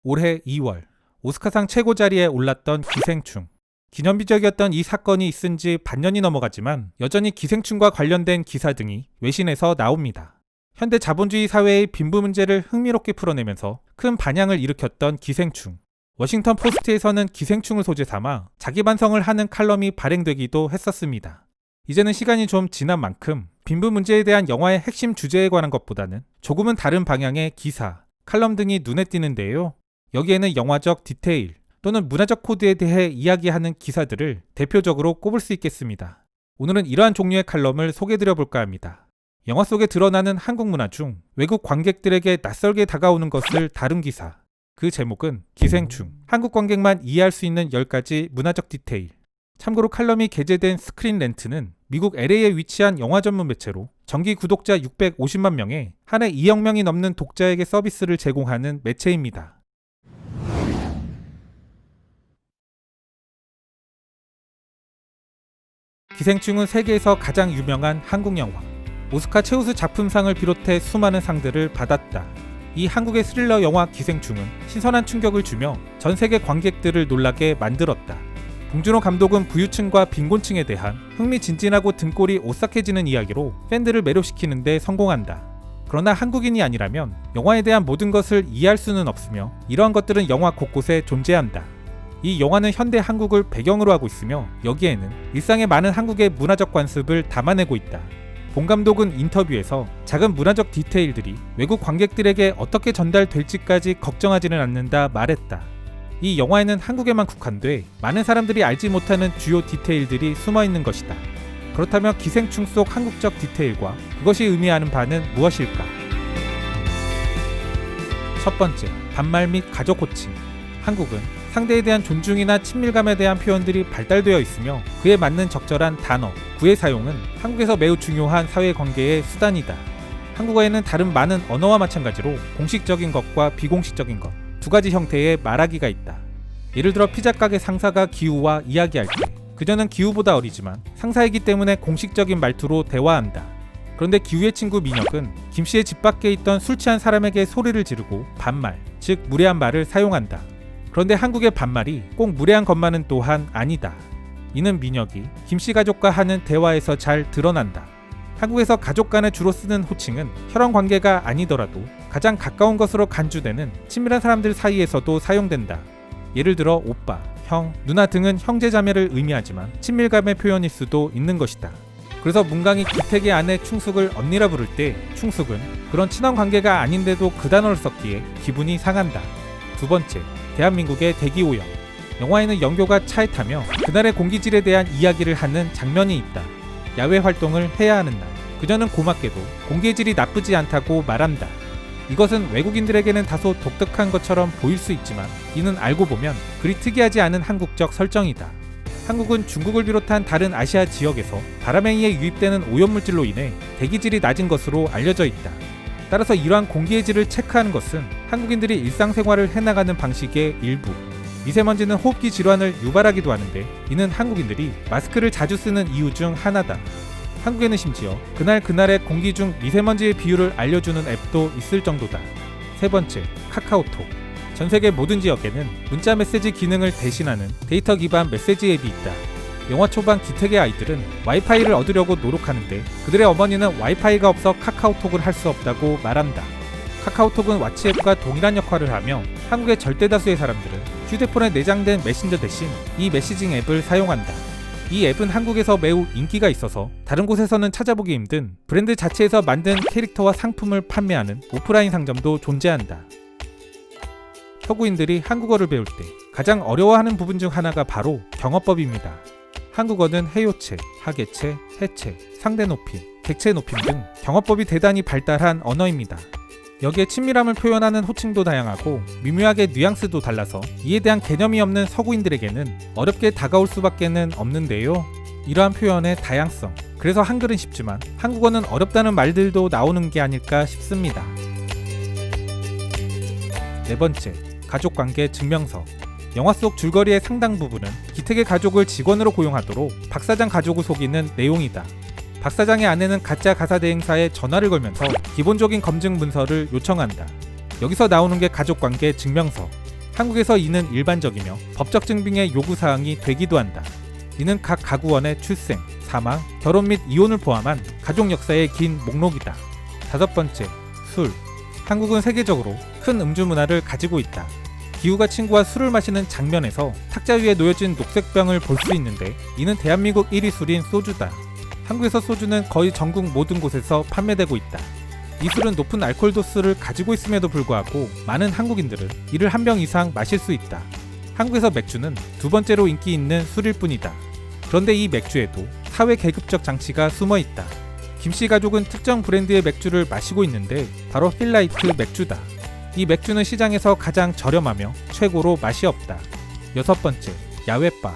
올해 2월 오스카상 최고 자리에 올랐던 기생충. 기념비적이었던 이 사건이 있은 지 반년이 넘어가지만 여전히 기생충과 관련된 기사 등이 외신에서 나옵니다. 현대 자본주의 사회의 빈부 문제를 흥미롭게 풀어내면서 큰 반향을 일으켰던 기생충. 워싱턴 포스트에서는 기생충을 소재 삼아 자기 반성을 하는 칼럼이 발행되기도 했었습니다. 이제는 시간이 좀 지난 만큼 빈부 문제에 대한 영화의 핵심 주제에 관한 것보다는 조금은 다른 방향의 기사, 칼럼 등이 눈에 띄는데요. 여기에는 영화적 디테일 또는 문화적 코드에 대해 이야기하는 기사들을 대표적으로 꼽을 수 있겠습니다. 오늘은 이러한 종류의 칼럼을 소개해드려 볼까 합니다. 영화 속에 드러나는 한국 문화 중 외국 관객들에게 낯설게 다가오는 것을 다룬 기사. 그 제목은 기생충, 한국 관객만 이해할 수 있는 10가지 문화적 디테일. 참고로 칼럼이 게재된 스크린 렌트는 미국 LA에 위치한 영화 전문 매체로 정기 구독자 650만 명에 한 해 2억 명이 넘는 독자에게 서비스를 제공하는 매체입니다. 기생충은 세계에서 가장 유명한 한국 영화. 오스카 최우수 작품상을 비롯해 수많은 상들을 받았다. 이 한국의 스릴러 영화 기생충은 신선한 충격을 주며 전 세계 관객들을 놀라게 만들었다. 봉준호 감독은 부유층과 빈곤층에 대한 흥미진진하고 등골이 오싹해지는 이야기로 팬들을 매료시키는 데 성공한다. 그러나 한국인이 아니라면 영화에 대한 모든 것을 이해할 수는 없으며 이러한 것들은 영화 곳곳에 존재한다. 이 영화는 현대 한국을 배경으로 하고 있으며 여기에는 일상의 많은 한국의 문화적 관습을 담아내고 있다. 본 감독은 인터뷰에서 작은 문화적 디테일들이 외국 관객들에게 어떻게 전달될지까지 걱정하지는 않는다 말했다. 이 영화에는 한국에만 국한돼 많은 사람들이 알지 못하는 주요 디테일들이 숨어있는 것이다. 그렇다면 기생충 속 한국적 디테일과 그것이 의미하는 바는 무엇일까? 첫 번째, 반말 및 가족 호칭. 한국은 상대에 대한 존중이나 친밀감에 대한 표현들이 발달되어 있으며 그에 맞는 적절한 단어, 구의 사용은 한국에서 매우 중요한 사회관계의 수단이다. 한국어에는 다른 많은 언어와 마찬가지로 공식적인 것과 비공식적인 것, 두 가지 형태의 말하기가 있다. 예를 들어 피자 가게 상사가 기우와 이야기할 때 그녀는 기우보다 어리지만 상사이기 때문에 공식적인 말투로 대화한다. 그런데 기우의 친구 민혁은 김씨의 집 밖에 있던 술 취한 사람에게 소리를 지르고 반말, 즉 무례한 말을 사용한다. 그런데 한국의 반말이 꼭 무례한 것만은 또한 아니다. 이는 민혁이 김씨 가족과 하는 대화에서 잘 드러난다. 한국에서 가족 간에 주로 쓰는 호칭은 혈연 관계가 아니더라도 가장 가까운 것으로 간주되는 친밀한 사람들 사이에서도 사용된다. 예를 들어 오빠, 형, 누나 등은 형제자매를 의미하지만 친밀감의 표현일 수도 있는 것이다. 그래서 문강이 기택의 아내 충숙을 언니라 부를 때 충숙은 그런 친한 관계가 아닌데도 그 단어를 썼기에 기분이 상한다. 두 번째, 대한민국의 대기오염. 영화에는 영교가 차에 타며 그날의 공기질에 대한 이야기를 하는 장면이 있다. 야외 활동을 해야 하는 날, 그녀는 고맙게도 공기의 질이 나쁘지 않다고 말한다. 이것은 외국인들에게는 다소 독특한 것처럼 보일 수 있지만 이는 알고 보면 그리 특이하지 않은 한국적 설정이다. 한국은 중국을 비롯한 다른 아시아 지역에서 바람에 의해 유입되는 오염물질로 인해 대기질이 낮은 것으로 알려져 있다. 따라서 이러한 공기의 질을 체크하는 것은 한국인들이 일상생활을 해나가는 방식의 일부. 미세먼지는 호흡기 질환을 유발하기도 하는데 이는 한국인들이 마스크를 자주 쓰는 이유 중 하나다. 한국에는 심지어 그날의 공기 중 미세먼지의 비율을 알려주는 앱도 있을 정도다. 세 번째, 카카오톡. 전 세계 모든 지역에는 문자 메시지 기능을 대신하는 데이터 기반 메시지 앱이 있다. 영화 초반 기택의 아이들은 와이파이를 얻으려고 노력하는데 그들의 어머니는 와이파이가 없어 카카오톡을 할 수 없다고 말한다. 카카오톡은 왓츠앱과 동일한 역할을 하며 한국의 절대다수의 사람들은 휴대폰에 내장된 메신저 대신 이 메시징 앱을 사용한다. 이 앱은 한국에서 매우 인기가 있어서 다른 곳에서는 찾아보기 힘든 브랜드 자체에서 만든 캐릭터와 상품을 판매하는 오프라인 상점도 존재한다. 서구인들이 한국어를 배울 때 가장 어려워하는 부분 중 하나가 바로 경어법입니다. 한국어는 해요체, 하계체, 해체, 상대 높임, 객체 높임 등 경어법이 대단히 발달한 언어입니다. 여기에 친밀함을 표현하는 호칭도 다양하고 미묘하게 뉘앙스도 달라서 이에 대한 개념이 없는 서구인들에게는 어렵게 다가올 수밖에는 없는데요. 이러한 표현의 다양성, 그래서 한글은 쉽지만 한국어는 어렵다는 말들도 나오는 게 아닐까 싶습니다. 네 번째, 가족관계 증명서. 영화 속 줄거리의 상당 부분은 기택의 가족을 직원으로 고용하도록 박 사장 가족을 속이는 내용이다. 박 사장의 아내는 가짜 가사 대행사에 전화를 걸면서 기본적인 검증 문서를 요청한다. 여기서 나오는 게 가족관계 증명서. 한국에서 이는 일반적이며 법적 증빙의 요구사항이 되기도 한다. 이는 각 가구원의 출생, 사망, 결혼 및 이혼을 포함한 가족 역사의 긴 목록이다. 5번째, 술. 한국은 세계적으로 큰 음주 문화를 가지고 있다. 기후가 친구와 술을 마시는 장면에서 탁자 위에 놓여진 녹색병을 볼 수 있는데 이는 대한민국 1위 술인 소주다. 한국에서 소주는 거의 전국 모든 곳에서 판매되고 있다. 이 술은 높은 알코올 도수를 가지고 있음에도 불구하고 많은 한국인들은 이를 한 병 이상 마실 수 있다. 한국에서 맥주는 두 번째로 인기 있는 술일 뿐이다. 그런데 이 맥주에도 사회 계급적 장치가 숨어 있다. 김씨 가족은 특정 브랜드의 맥주를 마시고 있는데 바로 힐라이트 맥주다. 이 맥주는 시장에서 가장 저렴하며 최고로 맛이 없다. 6번째, 야외바.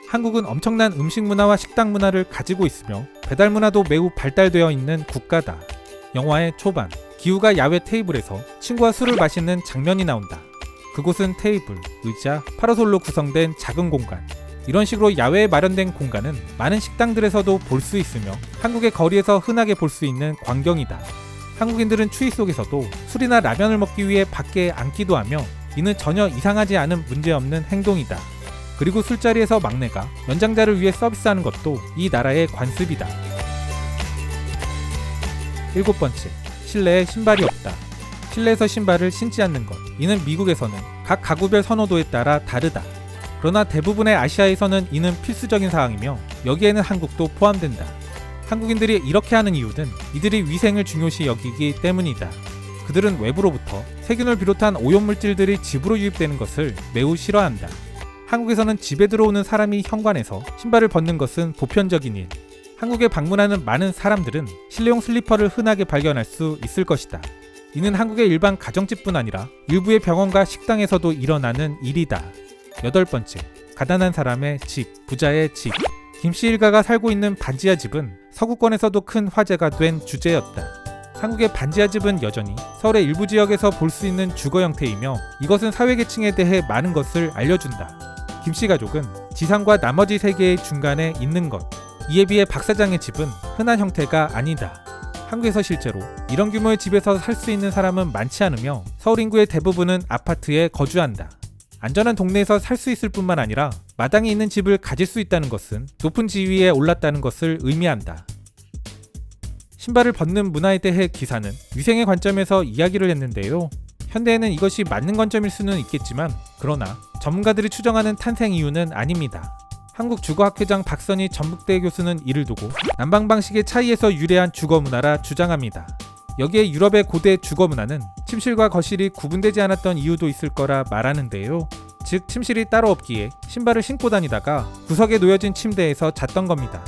한국은 엄청난 음식 문화와 식당 문화를 가지고 있으며 배달 문화도 매우 발달되어 있는 국가다. 영화의 초반, 기우가 야외 테이블에서 친구와 술을 마시는 장면이 나온다. 그곳은 테이블, 의자, 파라솔로 구성된 작은 공간. 이런 식으로 야외에 마련된 공간은 많은 식당들에서도 볼 수 있으며 한국의 거리에서 흔하게 볼 수 있는 광경이다. 한국인들은 추위 속에서도 술이나 라면을 먹기 위해 밖에 앉기도 하며 이는 전혀 이상하지 않은 문제없는 행동이다. 그리고 술자리에서 막내가 연장자를 위해 서비스하는 것도 이 나라의 관습이다. 7번째, 실내에 신발이 없다. 실내에서 신발을 신지 않는 것. 이는 미국에서는 각 가구별 선호도에 따라 다르다. 그러나 대부분의 아시아에서는 이는 필수적인 사항이며 여기에는 한국도 포함된다. 한국인들이 이렇게 하는 이유는 이들이 위생을 중요시 여기기 때문이다. 그들은 외부로부터 세균을 비롯한 오염물질들이 집으로 유입되는 것을 매우 싫어한다. 한국에서는 집에 들어오는 사람이 현관에서 신발을 벗는 것은 보편적인 일. 한국에 방문하는 많은 사람들은 실내용 슬리퍼를 흔하게 발견할 수 있을 것이다. 이는 한국의 일반 가정집뿐 아니라 일부의 병원과 식당에서도 일어나는 일이다. 8번째, 가난한 사람의 집, 부자의 집. 김씨 일가가 살고 있는 반지하 집은 서구권에서도 큰 화제가 된 주제였다. 한국의 반지하 집은 여전히 서울의 일부 지역에서 볼 수 있는 주거 형태이며 이것은 사회계층에 대해 많은 것을 알려준다. 김씨 가족은 지상과 나머지 세계의 중간에 있는 것. 이에 비해 박 사장의 집은 흔한 형태가 아니다. 한국에서 실제로 이런 규모의 집에서 살 수 있는 사람은 많지 않으며 서울 인구의 대부분은 아파트에 거주한다. 안전한 동네에서 살 수 있을 뿐만 아니라 마당에 있는 집을 가질 수 있다는 것은 높은 지위에 올랐다는 것을 의미한다. 신발을 벗는 문화에 대해 기사는 위생의 관점에서 이야기를 했는데요. 현대에는 이것이 맞는 관점일 수는 있겠지만 그러나 전문가들이 추정하는 탄생 이유는 아닙니다. 한국주거학회장 박선희 전북대 교수는 이를 두고 난방 방식의 차이에서 유래한 주거 문화라 주장합니다. 여기에 유럽의 고대 주거 문화는 침실과 거실이 구분되지 않았던 이유도 있을 거라 말하는데요. 즉 침실이 따로 없기에 신발을 신고 다니다가 구석에 놓여진 침대에서 잤던 겁니다.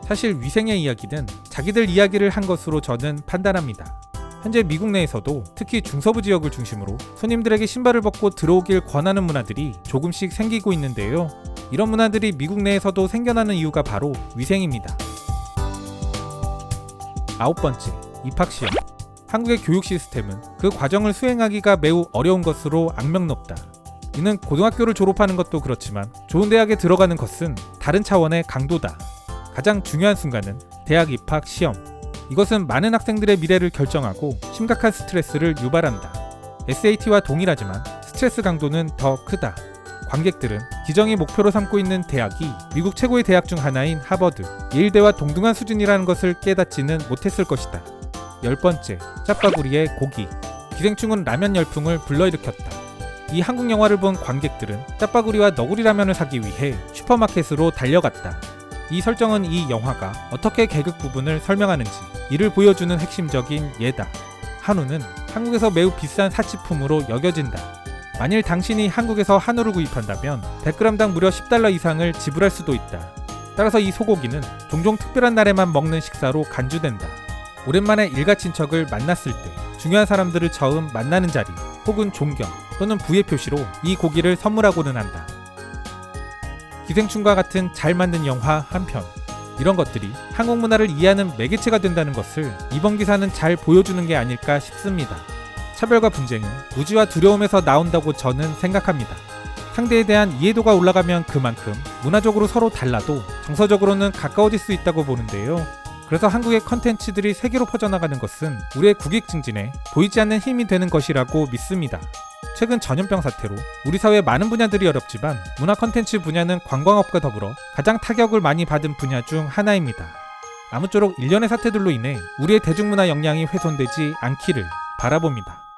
사실 위생의 이야기는 자기들 이야기를 한 것으로 저는 판단합니다. 현재 미국 내에서도 특히 중서부 지역을 중심으로 손님들에게 신발을 벗고 들어오길 권하는 문화들이 조금씩 생기고 있는데요. 이런 문화들이 미국 내에서도 생겨나는 이유가 바로 위생입니다. 9번째, 입학시험. 한국의 교육 시스템은 그 과정을 수행하기가 매우 어려운 것으로 악명높다. 이는 고등학교를 졸업하는 것도 그렇지만 좋은 대학에 들어가는 것은 다른 차원의 강도다. 가장 중요한 순간은 대학 입학 시험. 이것은 많은 학생들의 미래를 결정하고 심각한 스트레스를 유발한다. SAT와 동일하지만 스트레스 강도는 더 크다. 관객들은 기정이 목표로 삼고 있는 대학이 미국 최고의 대학 중 하나인 하버드, 예일대와 동등한 수준이라는 것을 깨닫지는 못했을 것이다. 10번째, 짜파구리의 고기. 기생충은 라면 열풍을 불러일으켰다. 이 한국 영화를 본 관객들은 짜파구리와 너구리 라면을 사기 위해 슈퍼마켓으로 달려갔다. 이 설정은 이 영화가 어떻게 계급 구분을 설명하는지 이를 보여주는 핵심적인 예다. 한우는 한국에서 매우 비싼 사치품으로 여겨진다. 만일 당신이 한국에서 한우를 구입한다면 100g당 무려 $10 이상을 지불할 수도 있다. 따라서 이 소고기는 종종 특별한 날에만 먹는 식사로 간주된다. 오랜만에 일가 친척을 만났을 때, 중요한 사람들을 처음 만나는 자리, 혹은 존경 또는 부의 표시로 이 고기를 선물하고는 한다. 기생충과 같은 잘 만든 영화 한 편, 이런 것들이 한국 문화를 이해하는 매개체가 된다는 것을 이번 기사는 잘 보여주는 게 아닐까 싶습니다. 차별과 분쟁은 무지와 두려움에서 나온다고 저는 생각합니다. 상대에 대한 이해도가 올라가면 그만큼 문화적으로 서로 달라도 정서적으로는 가까워질 수 있다고 보는데요. 그래서 한국의 컨텐츠들이 세계로 퍼져나가는 것은 우리의 국익 증진에 보이지 않는 힘이 되는 것이라고 믿습니다. 최근 전염병 사태로 우리 사회 많은 분야들이 어렵지만 문화 콘텐츠 분야는 관광업과 더불어 가장 타격을 많이 받은 분야 중 하나입니다. 아무쪼록 일련의 사태들로 인해 우리의 대중문화 역량이 훼손되지 않기를 바라봅니다.